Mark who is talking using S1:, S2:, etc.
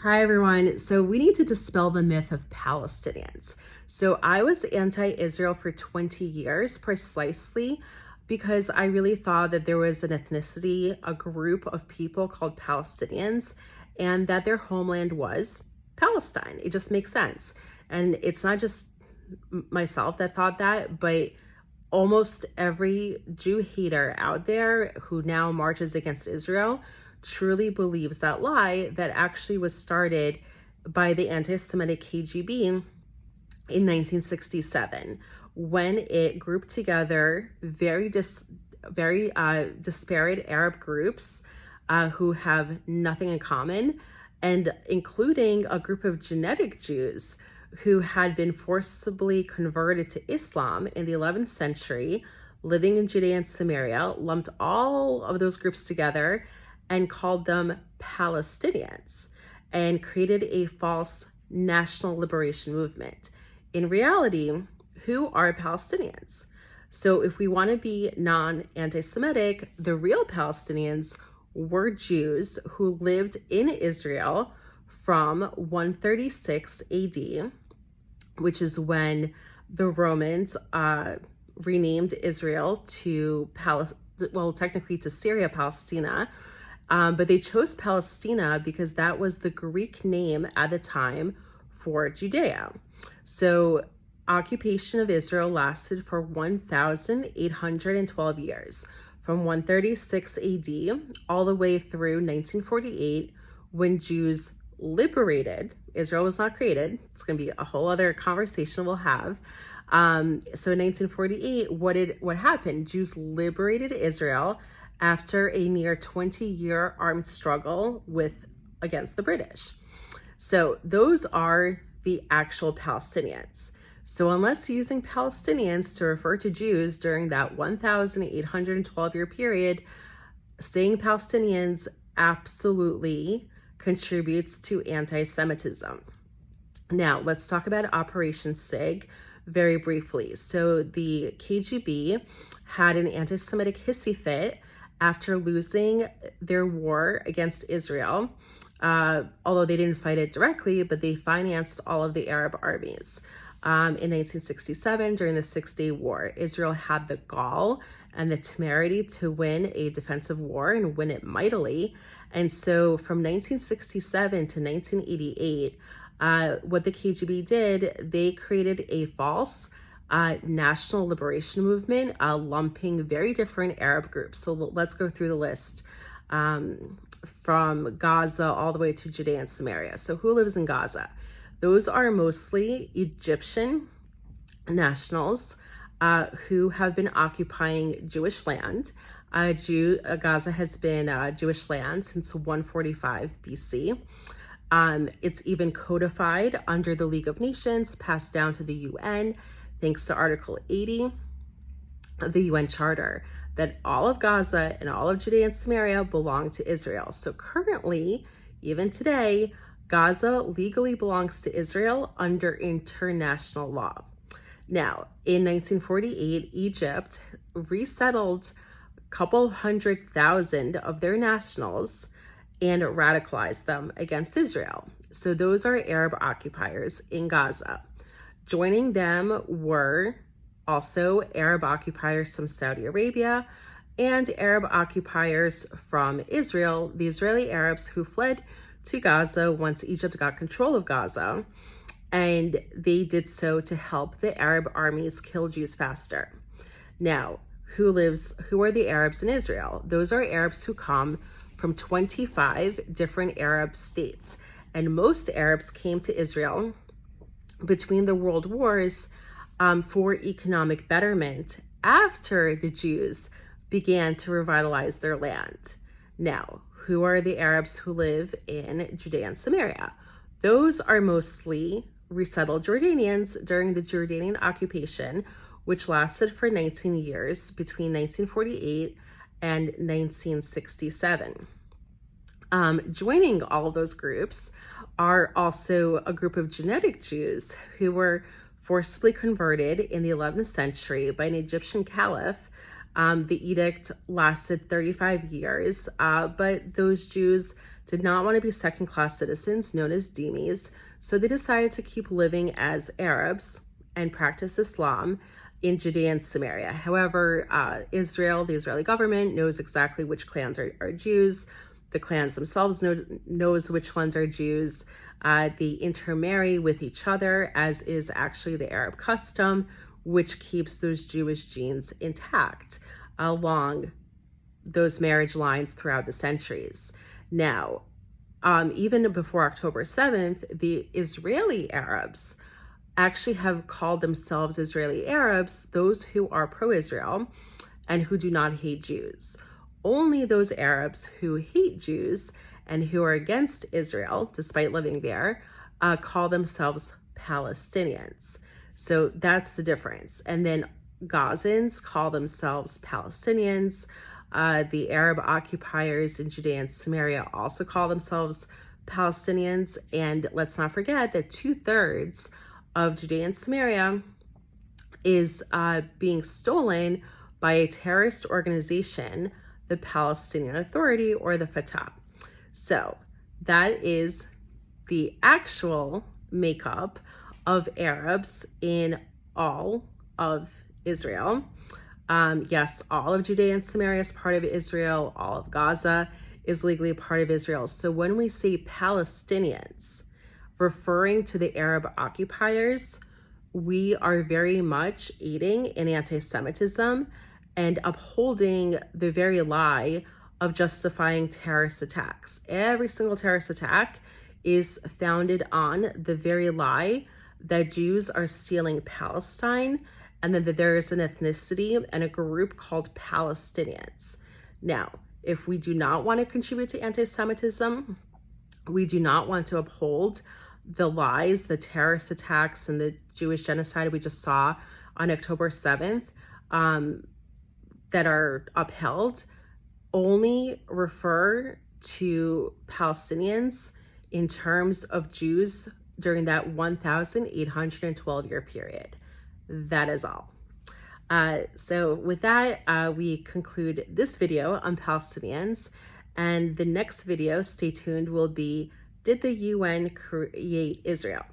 S1: Hi, everyone. So, we need to dispel the myth of Palestinians. So, I was anti Israel for 20 years precisely because I really thought that there was an ethnicity, a group of people called Palestinians, and that their homeland was Palestine. It just makes sense. And it's not just myself that thought that, but almost every Jew hater out there who now marches against Israel truly believes that lie that actually was started by the anti-Semitic KGB in 1967 when it grouped together very disparate Arab groups who have nothing in common, and including a group of genetic Jews who had been forcibly converted to Islam in the 11th century, living in Judea and Samaria, lumped all of those groups together and called them Palestinians and created a false national liberation movement. In reality, who are Palestinians? So if we want to be non-anti-Semitic, the real Palestinians were Jews who lived in Israel from 136 AD, which is when the Romans renamed Israel to technically to Syria, Palestina, but they chose Palestina because that was the Greek name at the time for Judea. So occupation of Israel lasted for 1,812 years, from 136 AD all the way through 1948, when Jews liberated. Israel was not created. It's going to be a whole other conversation we'll have. So in 1948, what happened? Jews liberated Israel after a near 20-year armed struggle against the British. So those are the actual Palestinians. So unless using Palestinians to refer to Jews during that 1,812-year period, saying Palestinians absolutely contributes to anti-Semitism. Now, let's talk about Operation SIG very briefly. So the KGB had an anti-Semitic hissy fit after losing their war against Israel, although they didn't fight it directly, but they financed all of the Arab armies. In 1967, during the Six-Day War, Israel had the gall and the temerity to win a defensive war and win it mightily. And so from 1967 to 1988, what the KGB did, they created a false national liberation movement, lumping very different Arab groups. So let's go through the list from Gaza all the way to Judea and Samaria. So who lives in Gaza? Those are mostly Egyptian nationals who have been occupying Jewish land. Gaza has been Jewish land since 145 BC. It's even codified under the League of Nations, passed down to the UN, thanks to Article 80 of the UN Charter, that all of Gaza and all of Judea and Samaria belong to Israel. So currently, even today, Gaza legally belongs to Israel under international law. Now, in 1948, Egypt resettled a couple 100,000 of their nationals and radicalized them against Israel. So those are Arab occupiers in Gaza. Joining them were also Arab occupiers from Saudi Arabia and Arab occupiers from Israel, the Israeli Arabs who fled to Gaza once Egypt got control of Gaza, and they did so to help the Arab armies kill Jews faster. Now, who are the Arabs in Israel? Those are Arabs who come from 25 different Arab states, and most Arabs came to Israel between the world wars for economic betterment after the Jews began to revitalize their land. Now, who are the Arabs who live in Judea and Samaria? Those are mostly resettled Jordanians during the Jordanian occupation, which lasted for 19 years between 1948 and 1967. Joining all of those groups are also a group of genetic Jews who were forcibly converted in the 11th century by an Egyptian caliph. The edict lasted 35 years, but those Jews did not want to be second-class citizens known as dhimmis, so they decided to keep living as Arabs and practice Islam in Judea and Samaria. However, Israel, the Israeli government, knows exactly which clans are Jews. The clans themselves knows which ones are Jews. They intermarry with each other, as is actually the Arab custom, which keeps those Jewish genes intact along those marriage lines throughout the centuries. Now, even before October 7th, the Israeli Arabs actually have called themselves Israeli Arabs, those who are pro-Israel and who do not hate Jews. Only those Arabs who hate Jews and who are against Israel, despite living there, call themselves Palestinians. So that's the difference. And then Gazans call themselves Palestinians. The Arab occupiers in Judea and Samaria also call themselves Palestinians. And let's not forget that 2/3 of Judea and Samaria is being stolen by a terrorist organization, the Palestinian Authority, or the Fatah. So that is the actual makeup of Arabs in all of Israel. Yes, all of Judea and Samaria is part of Israel. All of Gaza is legally part of Israel. So when we say Palestinians, referring to the Arab occupiers, we are very much aiding in anti-Semitism and upholding the very lie of justifying terrorist attacks. Every single terrorist attack is founded on the very lie that Jews are stealing Palestine, and then that there is an ethnicity and a group called Palestinians. Now, if we do not want to contribute to anti-Semitism, we do not want to uphold the lies, the terrorist attacks, and the Jewish genocide we just saw on October 7th that are upheld, only refer to Palestinians in terms of Jews during that 1,812-year period. That is all. So with that, we conclude this video on Palestinians. And the next video, stay tuned, will be, did the UN create Israel?